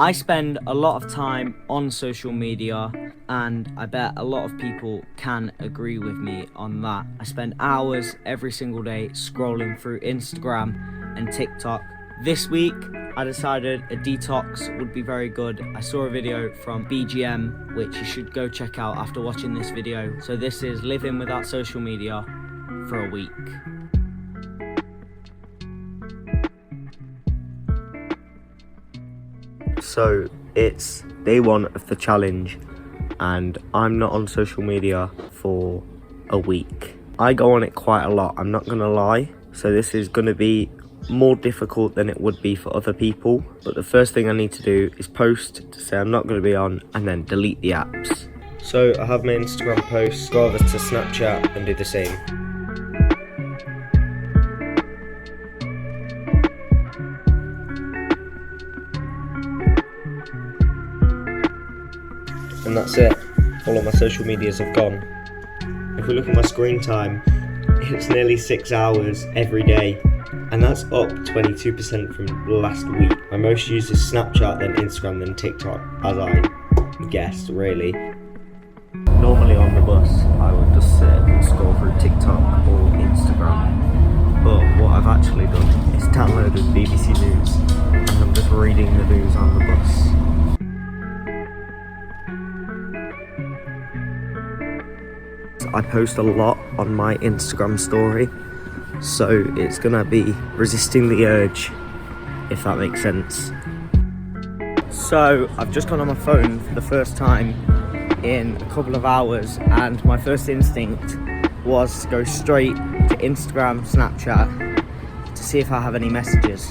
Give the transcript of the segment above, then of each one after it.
I spend a lot of time on social media, and I bet a lot of people can agree with me on that. I spend hours every single day scrolling through Instagram and TikTok. This week, I decided a detox would be very good. I saw a video from BGM, which you should go check out after watching this video. So this is living without social media for a week. So it's day one of the challenge, and I'm not on social media for a week. I go on it quite a lot, I'm not gonna lie. So this is gonna be more difficult than it would be for other people. But the first thing I need to do is post to say I'm not gonna be on, and then delete the apps. So I have my Instagram posts, go over to Snapchat and do the same. And that's it, all of my social medias have gone. If we look at my screen time, it's nearly 6 hours every day, and that's up 22% from last week. My most used is Snapchat, then Instagram, then TikTok, as I guessed, really. Normally on the bus, I would just sit and scroll through TikTok or Instagram, but what I've actually done is downloaded BBC News, and I'm just reading the news on the bus. I post a lot on my Instagram story, so it's gonna be resisting the urge, if that makes sense. So I've just gone on my phone for the first time in a couple of hours, and my first instinct was to go straight to Instagram, Snapchat to see if I have any messages.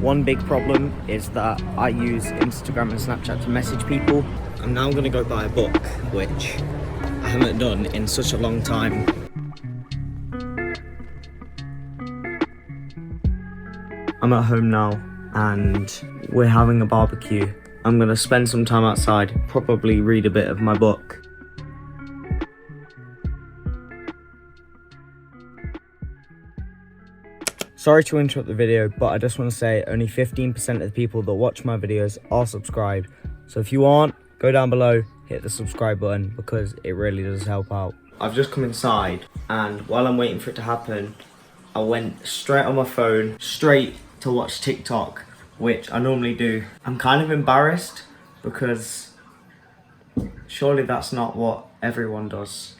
One big problem is that I use Instagram and Snapchat to message people. I'm now gonna go buy a book, which I haven't done in such a long time. I'm at home now and we're having a barbecue. I'm gonna spend some time outside, probably read a bit of my book. Sorry to interrupt the video, but I just want to say only 15% of the people that watch my videos are subscribed. So if you aren't, go down below, hit the subscribe button, because it really does help out. I've just come inside, and while I'm waiting for it to happen, I went straight on my phone, straight to watch TikTok, which I normally do. I'm kind of embarrassed, because surely that's not what everyone does.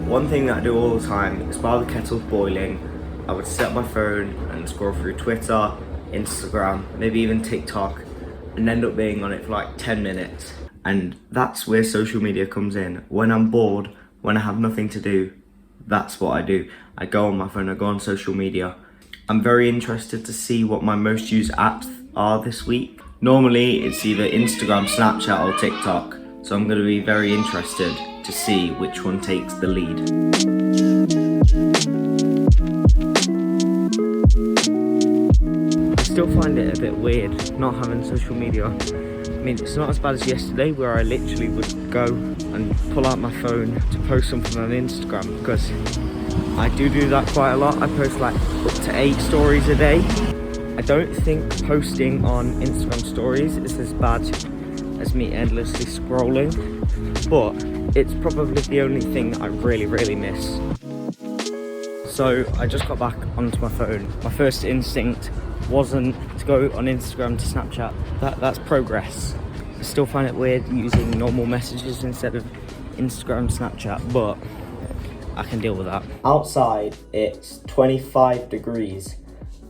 One thing that I do all the time is while the kettle's boiling, I would set my phone and scroll through Twitter, Instagram, maybe even TikTok, and end up being on it for like 10 minutes. And that's where social media comes in. When I'm bored, when I have nothing to do, that's what I do. I go on my phone, I go on social media. I'm very interested to see what my most used apps are this week. Normally it's either Instagram, Snapchat or TikTok, so I'm going to be very interested to see which one takes the lead. I still find it a bit weird not having social media. I mean, it's not as bad as yesterday where I literally would go and pull out my phone to post something on Instagram, because I do that quite a lot. I post like up to 8 stories a day. I don't think posting on Instagram stories is as bad as me endlessly scrolling, but it's probably the only thing I really miss. So I just got back onto my phone. My first instinct wasn't to go on Instagram to Snapchat. That's progress. I still find it weird using normal messages instead of Instagram, Snapchat, but I can deal with that. Outside it's 25 degrees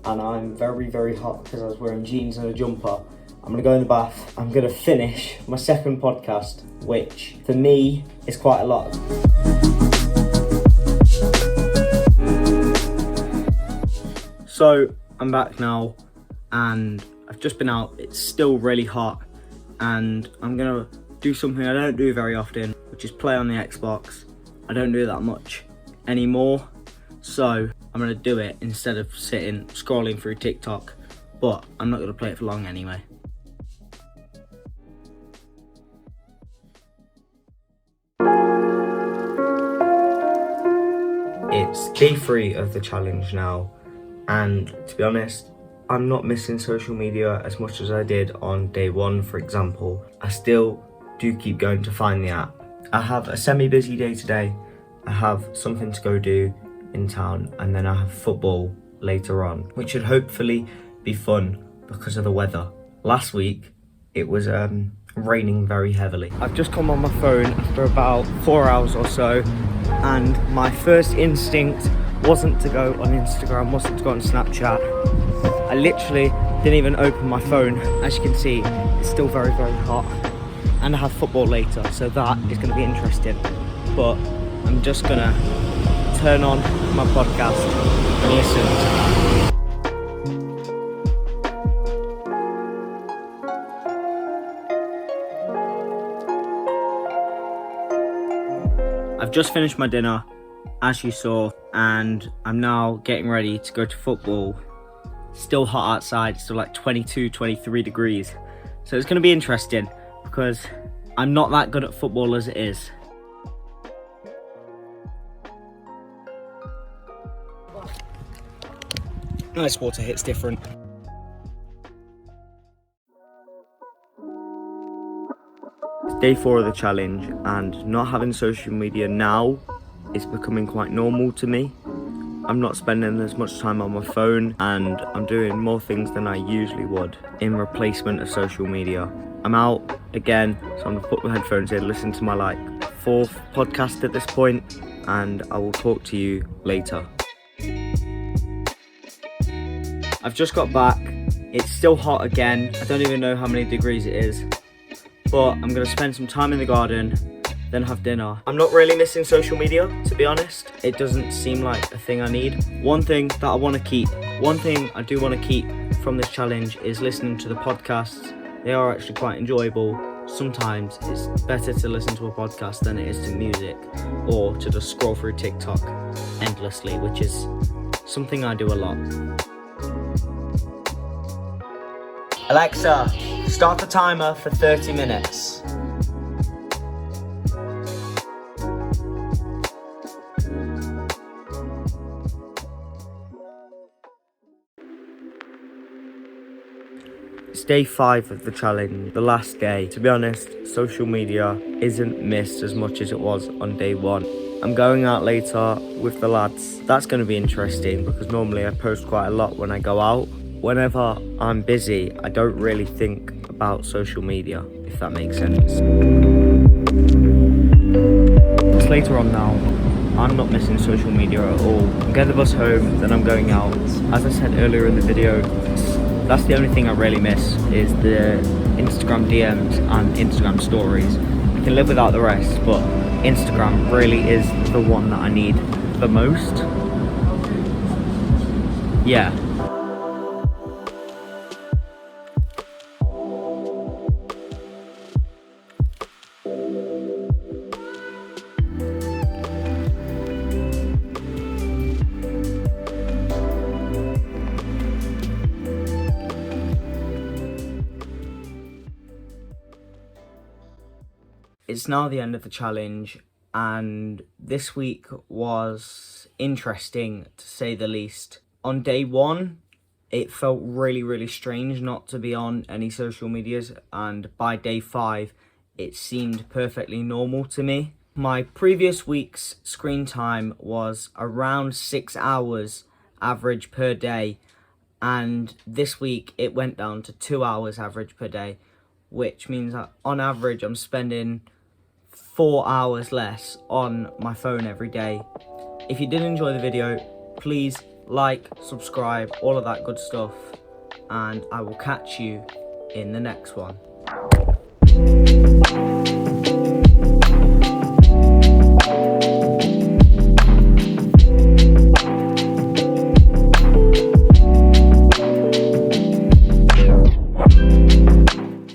and I'm very hot because I was wearing jeans and a jumper. I'm gonna go in the bath. I'm gonna finish my second podcast, which for me is quite a lot. So I'm back now and I've just been out. It's still really hot and I'm gonna do something I don't do very often, which is play on the Xbox. I don't do that much anymore, so I'm gonna do it instead of sitting scrolling through TikTok, but I'm not gonna play it for long anyway. It's day 3 of the challenge now, and to be honest, I'm not missing social media as much as I did on day 1, for example. I still do keep going to find the app. I have a semi-busy day today, I have something to go do in town, and then I have football later on, which should hopefully be fun because of the weather. Last week, it was raining very heavily. I've just come on my phone after about 4 hours or so, and my first instinct wasn't to go on Instagram, wasn't to go on Snapchat. I literally didn't even open my phone. As you can see, it's still very, very hot, and I have football later, so that is going to be interesting. But I'm just gonna turn on my podcast and listen to that. I've just finished my dinner, as you saw, and I'm now getting ready to go to football. Still hot outside, still like 22, 23 degrees. So it's going to be interesting because I'm not that good at football as it is. Nice water hits different. Day 4 of the challenge, and not having social media now is becoming quite normal to me. I'm not spending as much time on my phone, and I'm doing more things than I usually would in replacement of social media. I'm out again, so I'm gonna put my headphones in, listen to my 4th podcast at this point, and I will talk to you later. I've just got back. It's still hot again. I don't even know how many degrees it is. But I'm going to spend some time in the garden, then have dinner. I'm not really missing social media, to be honest. It doesn't seem like a thing I need. One thing that I want to keep, one thing I do want to keep from this challenge is listening to the podcasts. They are actually quite enjoyable. Sometimes it's better to listen to a podcast than it is to music, or to just scroll through TikTok endlessly, which is something I do a lot. Alexa, start the timer for 30 minutes. It's day 5 of the challenge, the last day. To be honest, social media isn't missed as much as it was on day 1. I'm going out later with the lads. That's going to be interesting because normally I post quite a lot when I go out. Whenever I'm busy, I don't really think about social media, if that makes sense. It's later on now. I'm not missing social media at all. I'm getting the bus home, then I'm going out. As I said earlier in the video, that's the only thing I really miss is the Instagram DMs and Instagram stories. I can live without the rest, but Instagram really is the one that I need the most. Yeah. It's now the end of the challenge, and this week was interesting to say the least. On day 1, it felt really, really strange not to be on any social medias, and by day 5, it seemed perfectly normal to me. My previous week's screen time was around 6 hours average per day, and this week it went down to 2 hours average per day, which means that on average I'm spending 4 hours less on my phone every day. If you did enjoy the video, please like, subscribe, all of that good stuff, and I will catch you in the next one.